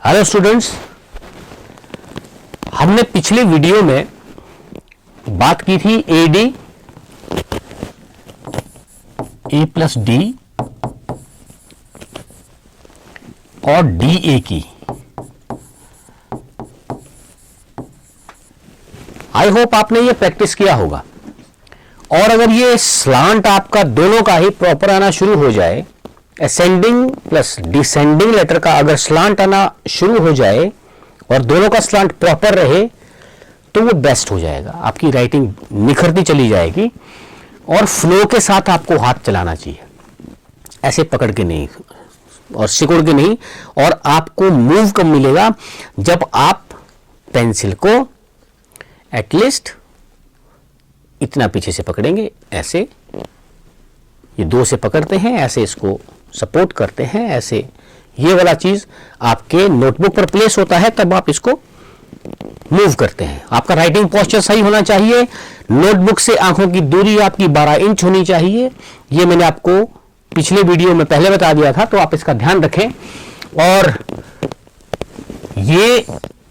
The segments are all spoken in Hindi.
हेलो स्टूडेंट्स, हमने पिछले वीडियो में बात की थी AD A+D और DA की। आई होप आपने ये प्रैक्टिस किया होगा। और अगर ये स्लांट आपका दोनों का ही प्रॉपर आना शुरू हो जाए, असेंडिंग प्लस डिसेंडिंग लेटर का अगर स्लांट आना शुरू हो जाए और दोनों का स्लांट प्रॉपर रहे तो वो बेस्ट हो जाएगा। आपकी राइटिंग निखरती चली जाएगी और फ्लो के साथ आपको हाथ चलाना चाहिए, ऐसे पकड़ के नहीं और सिकुड़ के नहीं। और आपको मूव कब मिलेगा? जब आप पेंसिल को एटलीस्ट इतना पीछे से पकड़ेंगे, ऐसे ये दो से पकड़ते हैं, ऐसे इसको सपोर्ट करते हैं, ऐसे ये वाला चीज आपके नोटबुक पर प्लेस होता है, तब आप इसको मूव करते हैं। आपका राइटिंग पोस्चर सही होना चाहिए। नोटबुक से आंखों की दूरी आपकी 12 इंच होनी चाहिए। ये मैंने आपको पिछले वीडियो में पहले बता दिया था, तो आप इसका ध्यान रखें और ये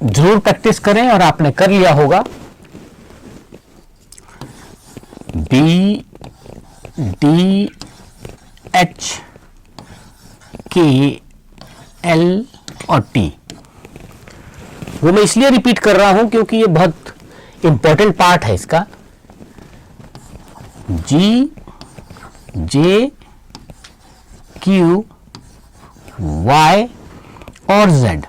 जरूर प्रैक्टिस करें। और आपने कर लिया होगा B, D, H, K, L और T। वो मैं इसलिए रिपीट कर रहा हूं क्योंकि ये बहुत इंपॉर्टेंट पार्ट है इसका। G, J, Q, Y और Z,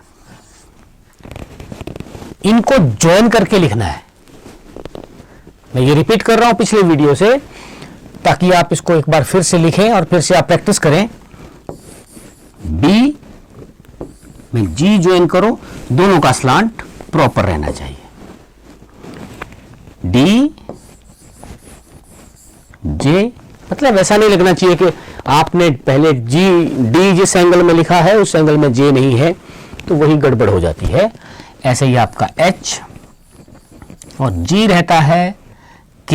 इनको ज्वाइन करके लिखना है। मैं ये रिपीट कर रहा हूं पिछले वीडियो से, ताकि आप इसको एक बार फिर से लिखें और फिर से आप प्रैक्टिस करें। B में G ज्वाइन करो, दोनों का स्लांट प्रॉपर रहना चाहिए। D, J, मतलब ऐसा नहीं लगना चाहिए कि आपने पहले D जिस एंगल में लिखा है उस एंगल में J नहीं है, तो वही गड़बड़ हो जाती है। ऐसे ही आपका H और G रहता है, K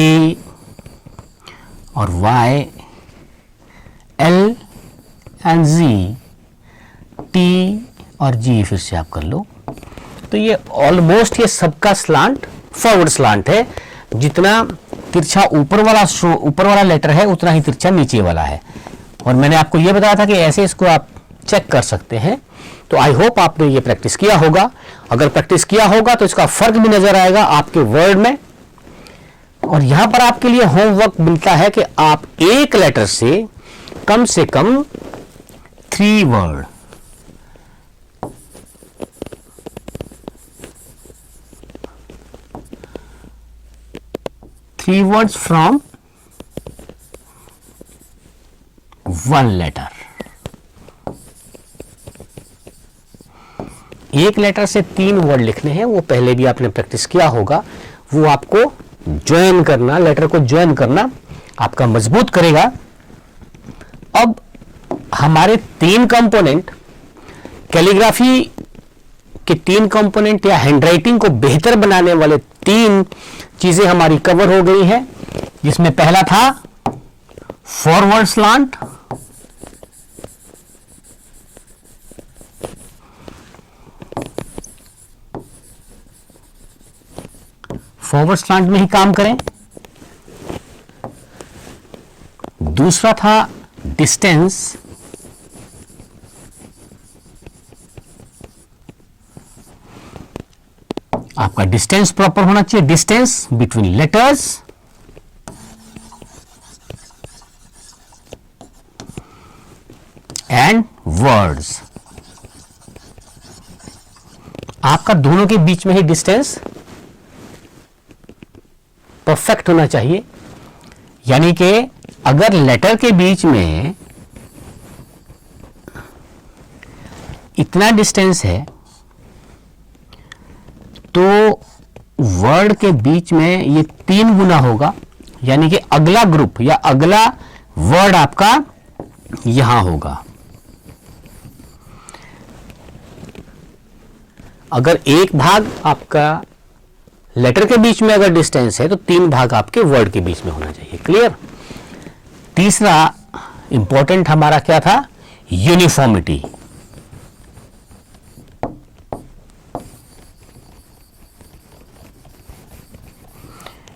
और Y, L and Z, T और G फिर से आप कर लो। तो ये ऑलमोस्ट ये सबका स्लांट फॉरवर्ड स्लांट है। जितना तिरछा ऊपर वाला लेटर है उतना ही तिरछा नीचे वाला है। और मैंने आपको ये बताया था कि ऐसे इसको आप चेक कर सकते हैं। तो आई होप आपने ये प्रैक्टिस किया होगा। अगर प्रैक्टिस किया होगा तो इसका फर्क भी नजर आएगा आपके वर्ड में। और यहां पर आपके लिए होमवर्क मिलता है कि आप एक लेटर से कम 3 word, three words from 1 letter. एक लेटर से 3 वर्ड लिखने हैं, वो पहले भी आपने प्रैक्टिस किया होगा। वो आपको ज्वाइन करना, लेटर को ज्वाइन करना आपका मजबूत करेगा। अब हमारे 3 कंपोनेंट, कैलीग्राफी के 3 कंपोनेंट या हैंडराइटिंग को बेहतर बनाने वाले 3 चीजें हमारी कवर हो गई हैं, जिसमें पहला था फॉरवर्ड स्लांट, फॉरवर्ड स्लांट में ही काम करें। दूसरा था डिस्टेंस, आपका डिस्टेंस प्रॉपर होना चाहिए, distance between letters. And words, आपका दोनों के बीच में ही डिस्टेंस परफेक्ट होना चाहिए। यानी कि अगर लेटर के बीच में इतना डिस्टेंस है तो वर्ड के बीच में ये 3 गुना होगा। यानी कि अगला ग्रुप या अगला वर्ड आपका यहां होगा। अगर एक भाग आपका लेटर के बीच में अगर डिस्टेंस है तो 3 भाग आपके वर्ड के बीच में होना चाहिए। क्लियर? तीसरा इंपॉर्टेंट हमारा क्या था? यूनिफॉर्मिटी।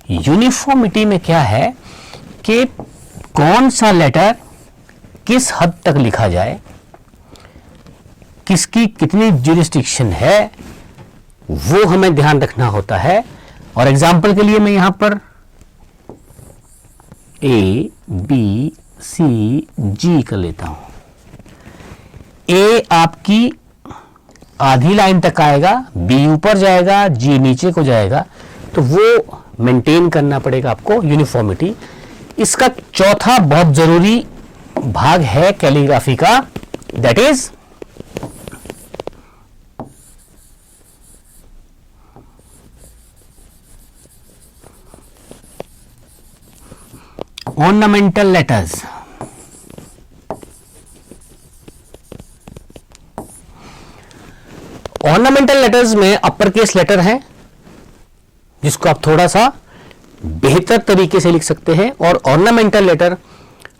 यूनिफॉर्मिटी में क्या है कि कौन सा लेटर किस हद तक लिखा जाए, किसकी कितनी ज्यूरिसडिक्शन है, वो हमें ध्यान रखना होता है। और एग्जाम्पल के लिए मैं यहां पर ए बी सी जी कर लेता हूं। ए आपकी आधी लाइन तक आएगा, बी ऊपर जाएगा, जी नीचे को जाएगा, तो वो मेंटेन करना पड़ेगा आपको यूनिफॉर्मिटी। इसका चौथा बहुत जरूरी भाग है कैलीग्राफी का, that is ornamental letters. Ornamental letters में अपर केस लेटर है जिसको आप थोड़ा सा बेहतर तरीके से लिख सकते हैं, और ऑर्नामेंटल लेटर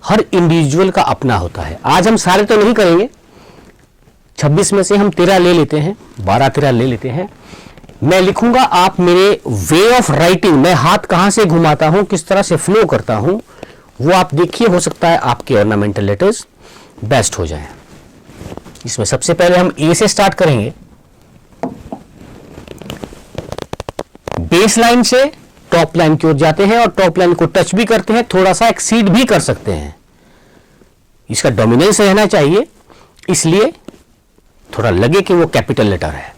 हर इंडिविजुअल का अपना होता है। आज हम सारे तो नहीं करेंगे, 26 में से हम 13 ले लेते हैं, 12-13 ले लेते हैं। मैं लिखूंगा, आप मेरे वे ऑफ राइटिंग, मैं हाथ कहां से घुमाता हूं, किस तरह से फ्लो करता हूं, वो आप देखिए, हो सकता है आपके ऑर्नामेंटल लेटर्स बेस्ट हो जाएं। इसमें सबसे पहले हम ए से स्टार्ट करेंगे। बेस लाइन से टॉप लाइन की ओर जाते हैं और टॉप लाइन को टच भी करते हैं, थोड़ा सा एक्सीड भी कर सकते हैं। इसका डोमिनेंस रहना चाहिए, इसलिए थोड़ा लगे कि वो कैपिटल लेटर है।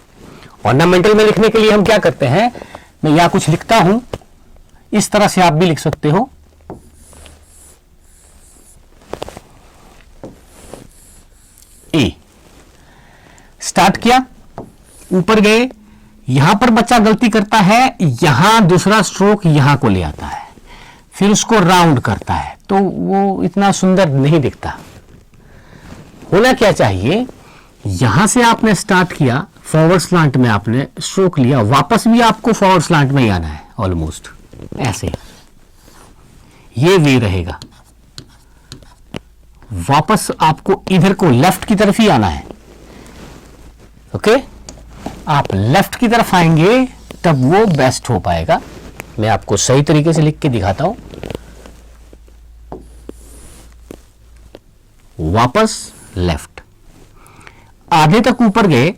ऑर्नामेंटल में लिखने के लिए हम क्या करते हैं, मैं यहां कुछ लिखता हूं, इस तरह से आप भी लिख सकते हो। ए स्टार्ट किया, ऊपर गए, यहां पर बच्चा गलती करता है, यहां दूसरा स्ट्रोक यहां को ले आता है, फिर उसको राउंड करता है, तो वो इतना सुंदर नहीं दिखता। होना क्या चाहिए, यहां से आपने स्टार्ट किया, फॉरवर्ड स्लांट में आपने स्ट्रोक लिया, वापस भी आपको फॉरवर्ड स्लांट में ही आना है, ऑलमोस्ट ऐसे ये वे रहेगा। वापस आपको इधर को लेफ्ट की तरफ ही आना है। ओके, आप लेफ्ट की तरफ आएंगे तब वो बेस्ट हो पाएगा। मैं आपको सही तरीके से लिख के दिखाता हूं। वापस लेफ्ट, आधे तक ऊपर गए,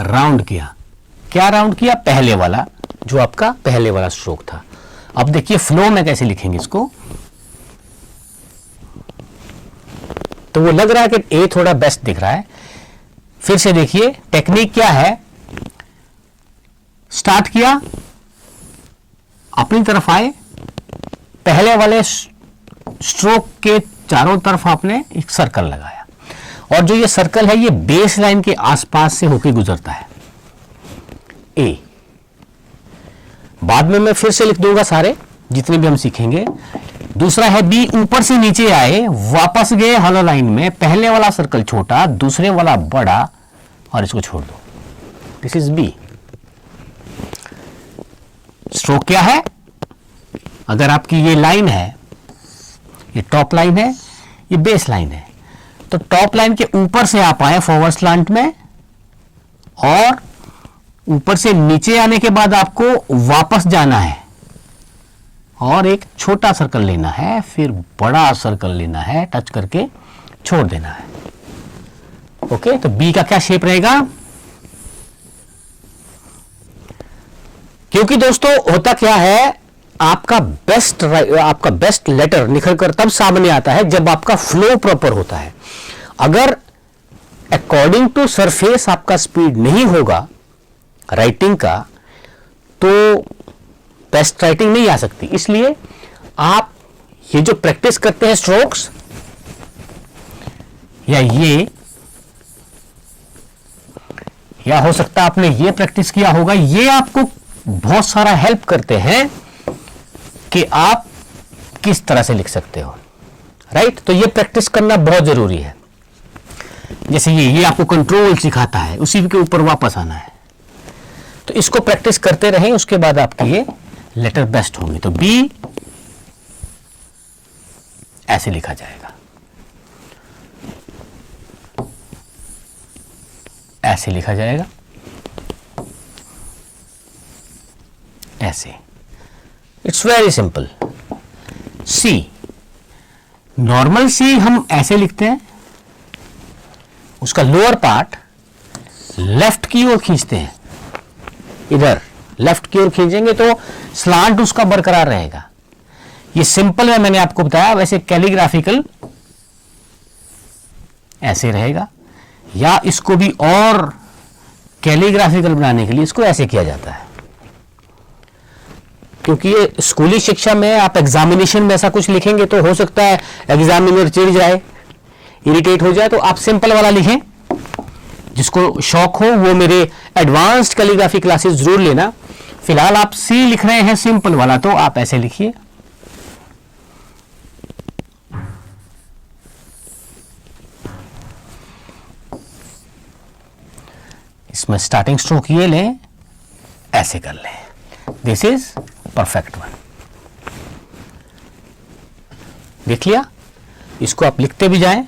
राउंड किया। क्या राउंड किया, पहले वाला, जो आपका पहले वाला स्ट्रोक था। अब देखिए फ्लो में कैसे लिखेंगे इसको, तो वो लग रहा है कि ए थोड़ा बेस्ट दिख रहा है। फिर से देखिए टेक्निक क्या है, स्टार्ट किया, अपनी तरफ आए, पहले वाले स्ट्रोक के चारों तरफ आपने एक सर्कल लगाया, और जो ये सर्कल है ये बेस लाइन के आसपास से होकर गुजरता है। ए बाद में मैं फिर से लिख दूंगा सारे जितने भी हम सीखेंगे। दूसरा है बी, ऊपर से नीचे आए, वापस गए हॉलो लाइन में, पहले वाला सर्कल छोटा, दूसरे वाला बड़ा, और इसको छोड़ दो। This is B. स्ट्रोक क्या है, अगर आपकी ये लाइन है, ये टॉप लाइन है, ये बेस लाइन है, तो टॉप लाइन के ऊपर से आप आए फॉरवर्ड स्लांट में, और ऊपर से नीचे आने के बाद आपको वापस जाना है और एक छोटा सर्कल लेना है, फिर बड़ा सर्कल लेना है, टच करके छोड़ देना है। ओके, तो बी का क्या शेप रहेगा, क्योंकि दोस्तों होता क्या है, आपका बेस्ट लेटर निखर कर तब सामने आता है जब आपका फ्लो प्रॉपर होता है। अगर अकॉर्डिंग टू सरफेस आपका स्पीड नहीं होगा राइटिंग का, तो बेस्ट राइटिंग नहीं आ सकती। इसलिए आप ये जो प्रैक्टिस करते हैं स्ट्रोक्स, या हो सकता है आपने ये प्रैक्टिस किया होगा, ये आपको बहुत सारा हेल्प करते हैं कि आप किस तरह से लिख सकते हो, राइट। तो ये प्रैक्टिस करना बहुत जरूरी है। जैसे ये आपको कंट्रोल सिखाता है, उसी के ऊपर वापस आना है, तो इसको प्रैक्टिस करते रहें, उसके बाद आपके ये लेटर बेस्ट होंगे। तो बी ऐसे लिखा जाएगा, ऐसे लिखा जाएगा, ऐसे। It's very simple. See, normal C हम ऐसे लिखते हैं, उसका लोअर पार्ट लेफ्ट की ओर खींचते हैं, इधर लेफ्ट की ओर खींचेंगे तो स्लांट उसका बरकरार रहेगा। ये सिंपल है, मैंने आपको बताया। वैसे कैलीग्राफिकल ऐसे रहेगा, या इसको भी और कैलीग्राफिकल बनाने के लिए इसको ऐसे किया जाता है, क्योंकि ये स्कूली शिक्षा में आप एग्जामिनेशन में ऐसा कुछ लिखेंगे तो हो सकता है एग्जामिनर चिढ़ जाए, इरिटेट हो जाए, तो आप सिंपल वाला लिखें। जिसको शौक हो वो मेरे एडवांस्ड कैलीग्राफी क्लासेस जरूर लेना। फिलहाल आप सी लिख रहे हैं सिंपल वाला, तो आप ऐसे लिखिए। इसमें स्टार्टिंग स्ट्रोक ये लें, ऐसे कर लें। This is perfect one. देख लिया? इसको आप लिखते भी जाएं,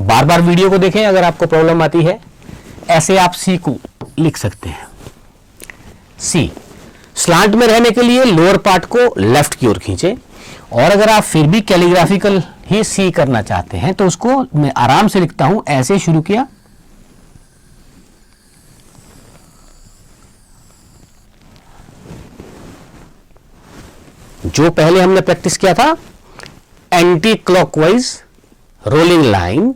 बार बार वीडियो को देखें अगर आपको प्रॉब्लम आती है। ऐसे आप सी को लिख सकते हैं। सी, स्लांट में रहने के लिए लोअर पार्ट को लेफ्ट की ओर खींचे, और अगर आप फिर भी कैलीग्राफिकल ही सी करना चाहते हैं तो उसको मैं आराम से लिखता हूं। ऐसे शुरू किया, जो पहले हमने प्रैक्टिस किया था एंटी क्लॉकवाइज रोलिंग लाइन,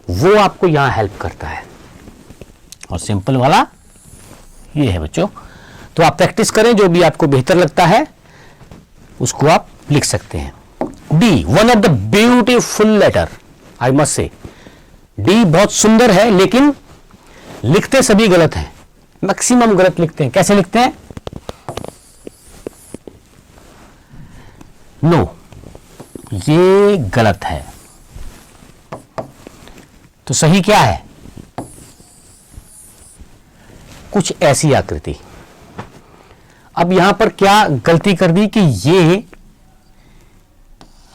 वो आपको यहां हेल्प करता है। और सिंपल वाला ये है बच्चों। तो आप प्रैक्टिस करें, जो भी आपको बेहतर लगता है उसको आप लिख सकते हैं। D, one of the beautiful letter, I must say. D बहुत सुंदर है, लेकिन लिखते सभी गलत हैं, मैक्सिमम गलत लिखते हैं। कैसे लिखते हैं? नो, ये गलत है। तो सही क्या है? कुछ ऐसी आकृति। अब यहां पर क्या गलती कर दी कि ये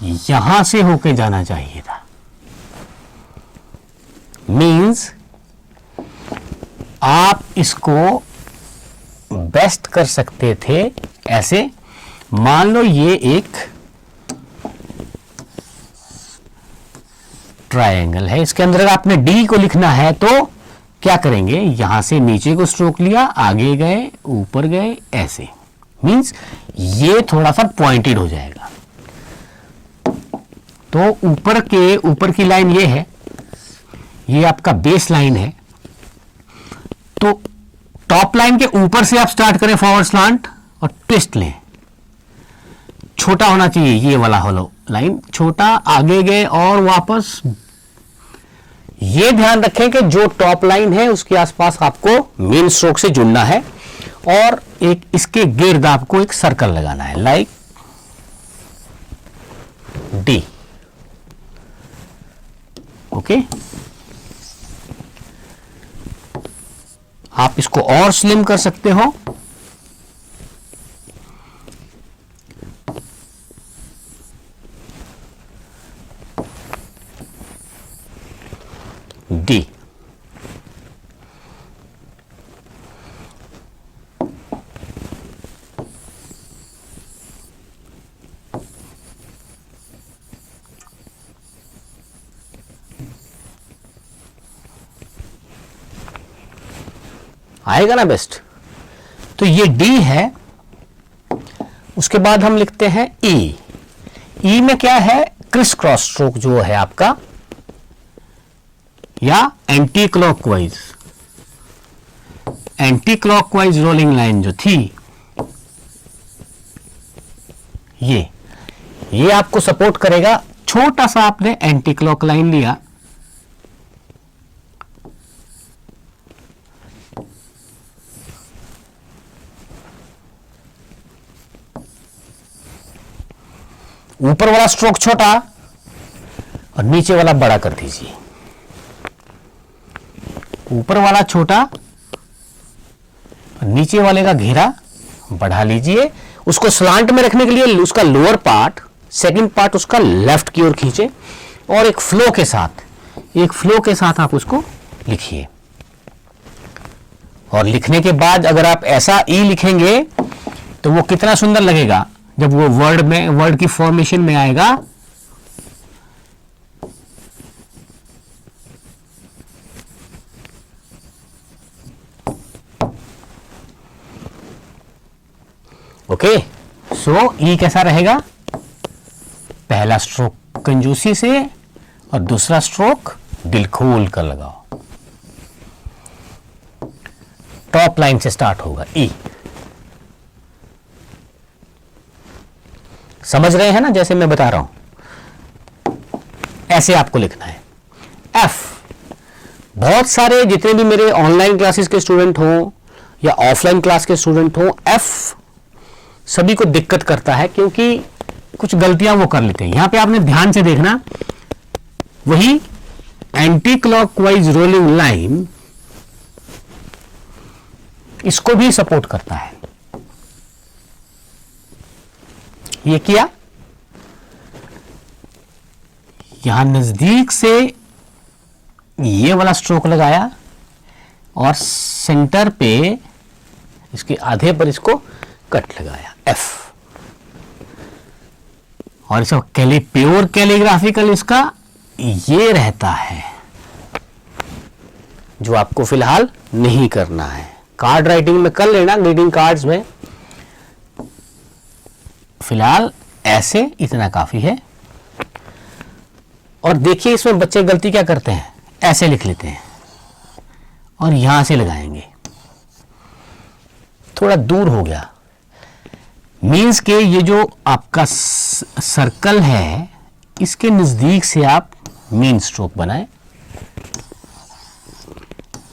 यहां से होके जाना चाहिए था। मीन्स आप इसको बेस्ट कर सकते थे ऐसे। मान लो ये एक ट्रायंगल है, इसके अंदर आपने डी को लिखना है तो क्या करेंगे? यहां से नीचे को स्ट्रोक लिया, आगे गए, ऊपर गए, ऐसे। मींस ये थोड़ा सा पॉइंटेड हो जाएगा। तो ऊपर की लाइन ये है, ये आपका बेस लाइन है। तो टॉप लाइन के ऊपर से आप स्टार्ट करें फॉरवर्ड स्लांट और ट्विस्ट लें। छोटा होना चाहिए ये वाला होलो लाइन, छोटा, आगे गए और वापस। ये ध्यान रखें कि जो टॉप लाइन है उसके आसपास आपको मेन स्ट्रोक से जुड़ना है, और एक इसके गिर्द आपको एक सर्कल लगाना है, लाइक डी। ओके, आप इसको और स्लिम कर सकते हो। डी, आएगा ना बेस्ट? तो ये डी है। उसके बाद हम लिखते हैं ई। ई में क्या है? क्रिस क्रॉस स्ट्रोक जो है आपका, या एंटी क्लॉकवाइज रोलिंग लाइन जो थी, ये आपको सपोर्ट करेगा। छोटा सा आपने एंटी क्लॉक लाइन लिया, ऊपर वाला स्ट्रोक छोटा और नीचे वाला बड़ा कर दीजिए। ऊपर वाला छोटा और नीचे वाले का घेरा बढ़ा लीजिए। उसको स्लांट में रखने के लिए उसका लोअर पार्ट, सेकंड पार्ट उसका लेफ्ट की ओर खींचे, और एक फ्लो के साथ आप उसको लिखिए। और लिखने के बाद अगर आप ऐसा ई लिखेंगे तो वो कितना सुंदर लगेगा जब वो वर्ड की फॉर्मेशन में आएगा। ओके, सो ई कैसा रहेगा? पहला स्ट्रोक कंजूसी से और दूसरा स्ट्रोक दिल खोल कर लगाओ। टॉप लाइन से स्टार्ट होगा ई। समझ रहे हैं ना जैसे मैं बता रहा हूं? ऐसे आपको लिखना है। एफ, बहुत सारे जितने भी मेरे ऑनलाइन क्लासेस के स्टूडेंट हो या ऑफलाइन क्लास के स्टूडेंट हो, एफ सभी को दिक्कत करता है क्योंकि कुछ गलतियां वो कर लेते हैं। यहां पे आपने ध्यान से देखना, वही एंटी क्लॉकवाइज रोलिंग लाइन इसको भी सपोर्ट करता है। ये किया, यहां नजदीक से ये वाला स्ट्रोक लगाया और सेंटर पे इसके आधे पर इसको कट लगाया, एफ। और इसका प्योर कैलीग्राफिकल इसका ये रहता है जो आपको फिलहाल नहीं करना है। कार्ड राइटिंग में कर लेना, ग्रीटिंग कार्ड्स में, फिलहाल ऐसे इतना काफी है। और देखिए इसमें बच्चे गलती क्या करते हैं, ऐसे लिख लेते हैं और यहां से लगाएंगे, थोड़ा दूर हो गया। मीन्स के ये जो आपका सर्कल है इसके नजदीक से आप मीन स्ट्रोक बनाएं।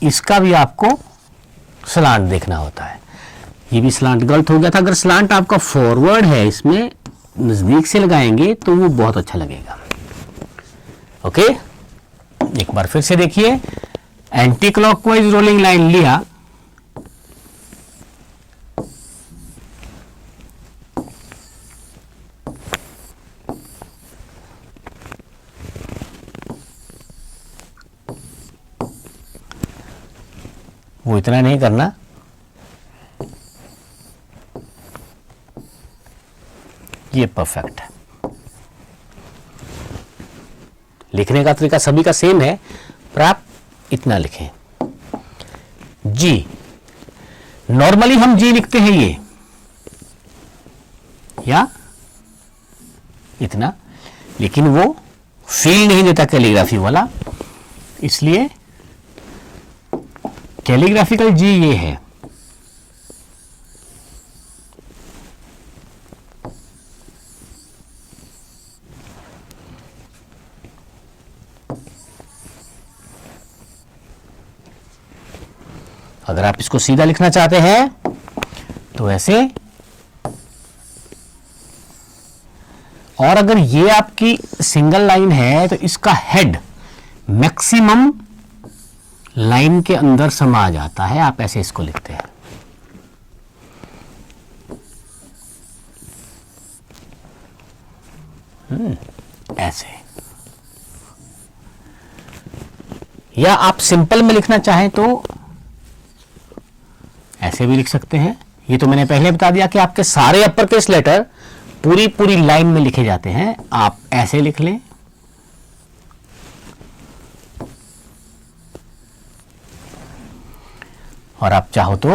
इसका भी आपको स्लांट देखना होता है। ये भी स्लांट गलत हो गया था। अगर स्लांट आपका फॉरवर्ड है, इसमें नजदीक से लगाएंगे तो वो बहुत अच्छा लगेगा। ओके, एक बार फिर से देखिए, एंटी क्लॉकवाइज रोलिंग लाइन लिया, वो इतना नहीं करना, ये परफेक्ट है। लिखने का तरीका सभी का सेम है, पर आप इतना लिखें। जी, नॉर्मली हम जी लिखते हैं ये, या इतना, लेकिन वो फील नहीं देता कैलीग्राफी वाला, इसलिए कैलीग्राफिकल जी ये है। अगर आप इसको सीधा लिखना चाहते हैं तो ऐसे, और अगर ये आपकी सिंगल लाइन है तो इसका हेड मैक्सिमम लाइन के अंदर समा जाता है, आप ऐसे इसको लिखते हैं। ऐसे, या आप सिंपल में लिखना चाहें तो ऐसे भी लिख सकते हैं। ये तो मैंने पहले बता दिया कि आपके सारे अपर केस लेटर पूरी पूरी लाइन में लिखे जाते हैं, आप ऐसे लिख लें। और आप चाहो तो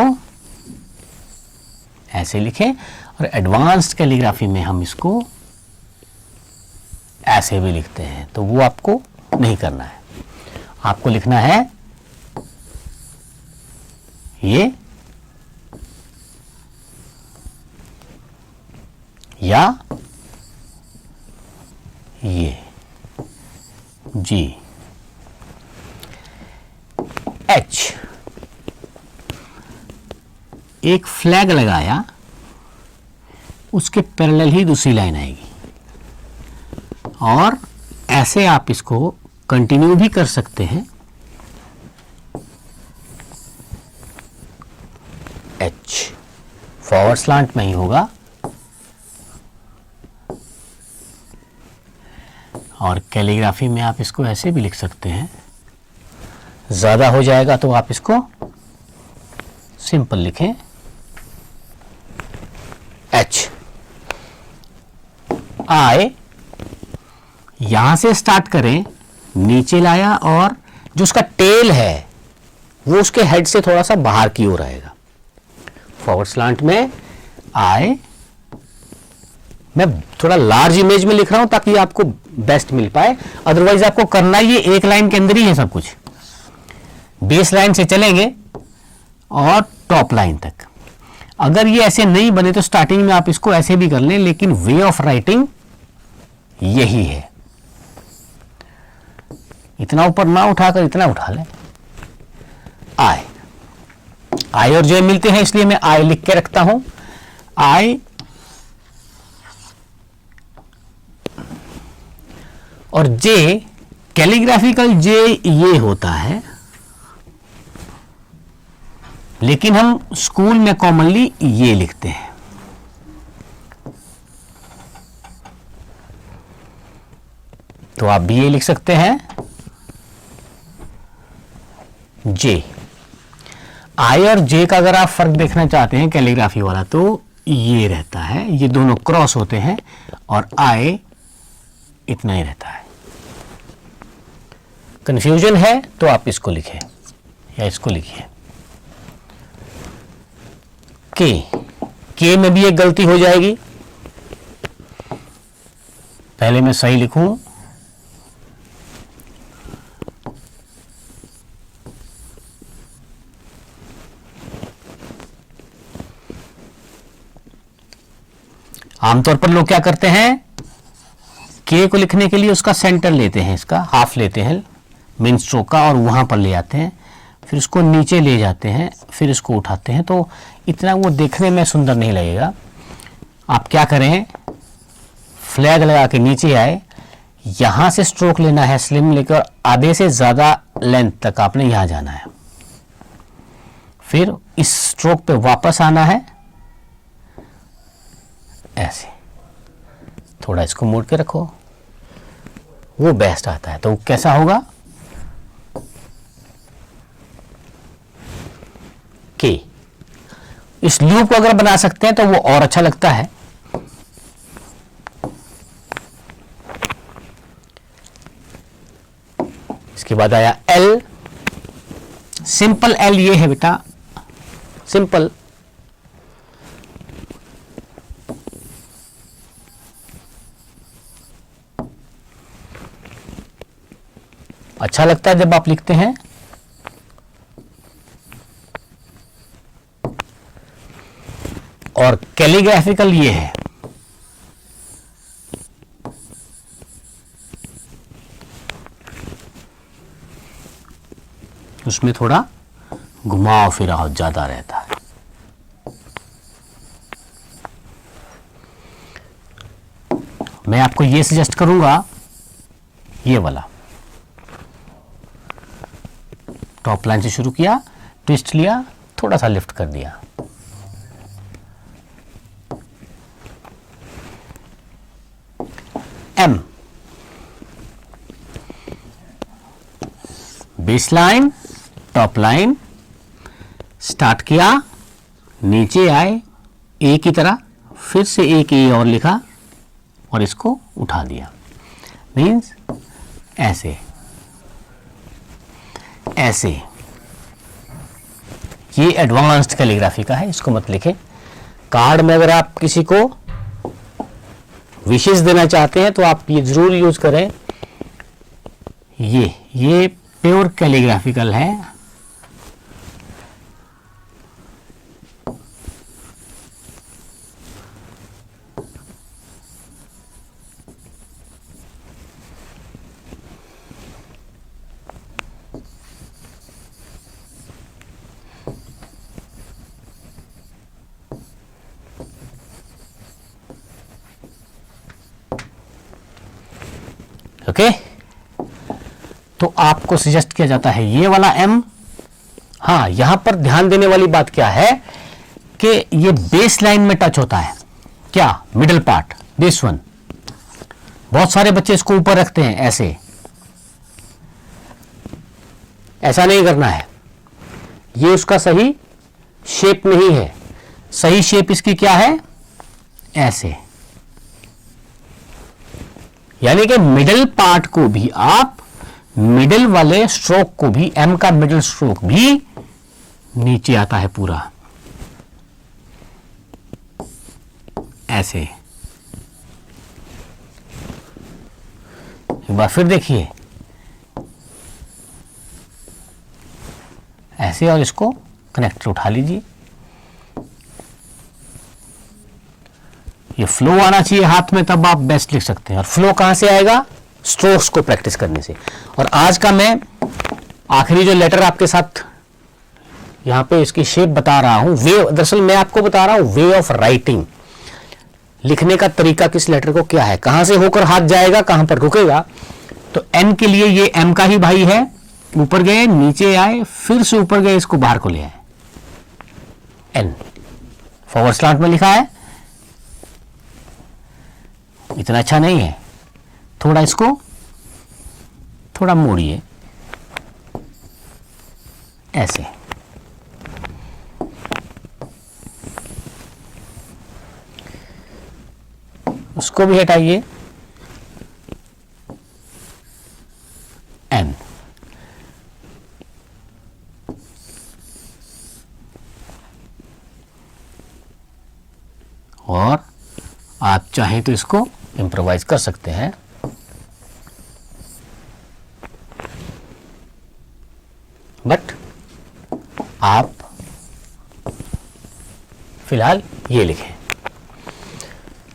ऐसे लिखें, और एडवांस्ड कैलीग्राफी में हम इसको ऐसे भी लिखते हैं, तो वो आपको नहीं करना है। आपको लिखना है ये, या ये, जी, एच। एक फ्लैग लगाया, उसके पैरेलल ही दूसरी लाइन आएगी, और ऐसे आप इसको कंटिन्यू भी कर सकते हैं। एच फॉरवर्ड स्लांट में ही होगा, और कैलीग्राफी में आप इसको ऐसे भी लिख सकते हैं। ज़्यादा हो जाएगा तो आप इसको सिंपल लिखें, आई यहां से स्टार्ट करें, नीचे लाया और जो उसका टेल है वो उसके हेड से थोड़ा सा बाहर की ओर आएगा। फॉरवर्ड स्लांट में आई, मैं थोड़ा लार्ज इमेज में लिख रहा हूं ताकि आपको बेस्ट मिल पाए, अदरवाइज आपको करना ये एक लाइन के अंदर ही है सब कुछ। बेस लाइन से चलेंगे और टॉप लाइन तक। अगर ये ऐसे नहीं बने तो स्टार्टिंग में आप इसको ऐसे भी कर लें, लेकिन वे ऑफ राइटिंग यही है। इतना ऊपर ना उठाकर इतना उठा लें। आई, आई और जे मिलते हैं इसलिए मैं आई लिख के रखता हूं। आई और जे, कैलीग्राफिकल जे ये होता है, लेकिन हम स्कूल में कॉमनली ये लिखते हैं। तो आप भी ये लिख सकते हैं जे। आई और जे का अगर आप फर्क देखना चाहते हैं कैलीग्राफी वाला, तो ये रहता है, ये दोनों क्रॉस होते हैं और आई इतना ही रहता है। कंफ्यूजन है तो आप इसको लिखें या इसको लिखिए। के में भी एक गलती हो जाएगी। पहले मैं सही लिखूं, आमतौर पर लोग क्या करते हैं, के को लिखने के लिए उसका सेंटर लेते हैं, इसका हाफ लेते हैं मेन स्ट्रोक का और वहां पर ले आते हैं, फिर इसको नीचे ले जाते हैं, फिर इसको उठाते हैं, तो इतना वो देखने में सुंदर नहीं लगेगा। आप क्या करें, फ्लैग लगा के नीचे आए, यहां से स्ट्रोक लेना है स्लिम लेकर, आधे से ज्यादा लेंथ तक आपने यहां जाना है, फिर इस स्ट्रोक पे वापस आना है ऐसे। थोड़ा इसको मोड़ के रखो, वो बेस्ट आता है। तो कैसा होगा, के। इस लूप को अगर बना सकते हैं तो वो और अच्छा लगता है। इसके बाद आया एल। सिंपल एल ये है बेटा, सिंपल। अच्छा लगता है जब आप लिखते हैं। और कैलीग्राफिकल ये है, उसमें थोड़ा घुमाव फिराव ज्यादा रहता है। मैं आपको ये सजेस्ट करूंगा, ये वाला टॉप लाइन से शुरू किया, ट्विस्ट लिया, थोड़ा सा लिफ्ट कर दिया। M, base line, top line, start किया, नीचे आए ए की तरह, फिर से एक ए और लिखा और इसको उठा दिया। मीन्स ऐसे ऐसे। ये एडवांस्ड कैलीग्राफी का है, इसको मत लिखें। कार्ड में अगर आप किसी को विशेष देना चाहते हैं तो आप ये जरूर यूज करें। ये प्योर कैलीग्राफिकल है। ओके, तो आपको सजेस्ट किया जाता है ये वाला एम। हाँ, यहां पर ध्यान देने वाली बात क्या है कि ये बेस लाइन में टच होता है। क्या, मिडिल पार्ट, दिस वन। बहुत सारे बच्चे इसको ऊपर रखते हैं ऐसे, ऐसा नहीं करना है। ये उसका सही शेप नहीं है। सही शेप इसकी क्या है, ऐसे। यानी कि मिडिल पार्ट को भी आप, मिडिल वाले स्ट्रोक को भी, एम का मिडिल स्ट्रोक भी नीचे आता है पूरा ऐसे। एक बार फिर देखिए ऐसे, और इसको कनेक्टर उठा लीजिए। ये फ्लो आना चाहिए हाथ में, तब आप बेस्ट लिख सकते हैं। और फ्लो कहां से आएगा? स्ट्रोक्स को प्रैक्टिस करने से। और आज का मैं आखिरी जो लेटर आपके साथ यहां पे इसकी शेप बता रहा हूं, वे, दरअसल मैं आपको बता रहा हूं वे ऑफ राइटिंग, लिखने का तरीका किस लेटर को क्या है, कहां से होकर हाथ जाएगा, कहां पर रुकेगा। तो एन के लिए ये एम का ही भाई है, ऊपर गए, नीचे आए, फिर से ऊपर गए, इसको बाहर को ले आए। एन फॉरवर्ड स्लैंट में लिखा है, इतना अच्छा नहीं है, थोड़ा इसको थोड़ा मोड़िए ऐसे। उसको भी हटाइए, एन। और आप चाहें तो इसको इम्प्रोवाइज कर सकते हैं। बट आप फिलहाल ये लिखें।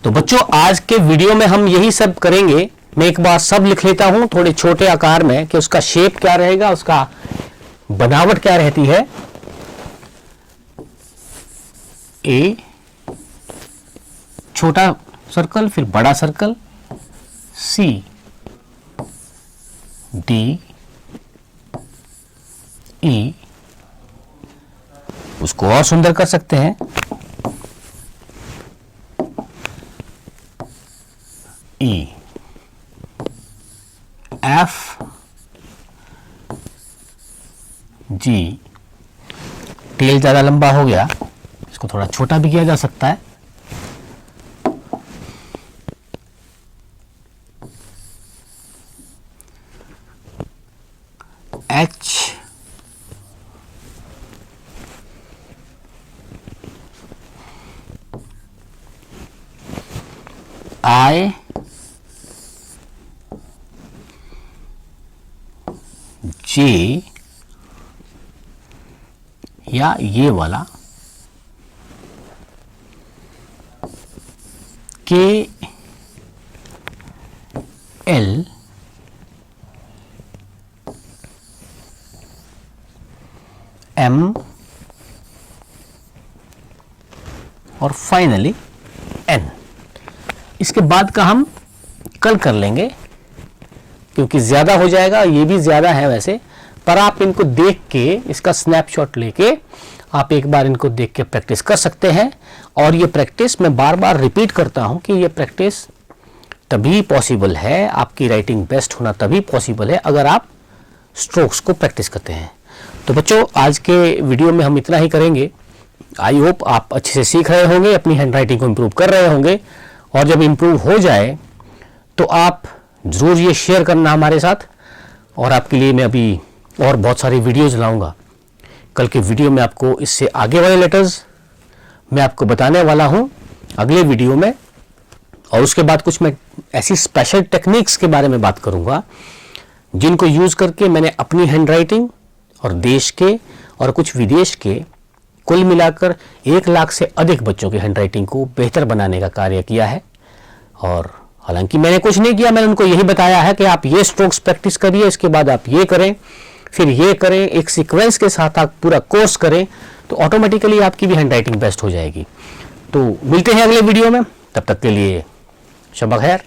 तो बच्चों आज के वीडियो में हम यही सब करेंगे। मैं एक बार सब लिख लेता हूं थोड़े छोटे आकार में कि उसका शेप क्या रहेगा, उसका बनावट क्या रहती है। ए छोटा सर्कल, फिर बड़ा सर्कल, सी, डी, ई, उसको और सुंदर कर सकते हैं, ई, एफ, जी, टेल ज्यादा लंबा हो गया, इसको थोड़ा छोटा भी किया जा सकता है, एच, आई, जे, या ये वाला के, एल, एम, और फाइनली एन। इसके बाद का हम कल कर लेंगे क्योंकि ज्यादा हो जाएगा, ये भी ज्यादा है वैसे, पर आप इनको देख के, इसका स्नैपशॉट लेके आप एक बार इनको देख के प्रैक्टिस कर सकते हैं। और ये प्रैक्टिस मैं बार बार रिपीट करता हूं कि ये प्रैक्टिस तभी पॉसिबल है, आपकी राइटिंग बेस्ट होना तभी पॉसिबल है अगर आप स्ट्रोक्स को प्रैक्टिस करते हैं। तो बच्चों आज के वीडियो में हम इतना ही करेंगे। आई होप आप अच्छे से सीख रहे होंगे, अपनी हैंड राइटिंग को इम्प्रूव कर रहे होंगे, और जब इम्प्रूव हो जाए तो आप ज़रूर ये शेयर करना हमारे साथ। और आपके लिए मैं अभी और बहुत सारी वीडियोज़ लाऊंगा। कल के वीडियो में आपको इससे आगे वाले लेटर्स मैं आपको बताने वाला हूं अगले वीडियो में, और उसके बाद कुछ मैं ऐसी स्पेशल टेक्निक्स के बारे में बात करूंगा जिनको यूज़ करके मैंने अपनी हैंड राइटिंग और देश के और कुछ विदेश के कुल मिलाकर 1 लाख से अधिक बच्चों की हैंड राइटिंग को बेहतर बनाने का कार्य किया है। और हालांकि मैंने कुछ नहीं किया, मैंने उनको यही बताया है कि आप ये स्ट्रोक्स प्रैक्टिस करिए, इसके बाद आप ये करें, फिर ये करें, एक सीक्वेंस के साथ आप पूरा कोर्स करें, तो ऑटोमेटिकली आपकी भी हैंड राइटिंग बेस्ट हो जाएगी। तो मिलते हैं अगले वीडियो में, तब तक के लिए शब खैर।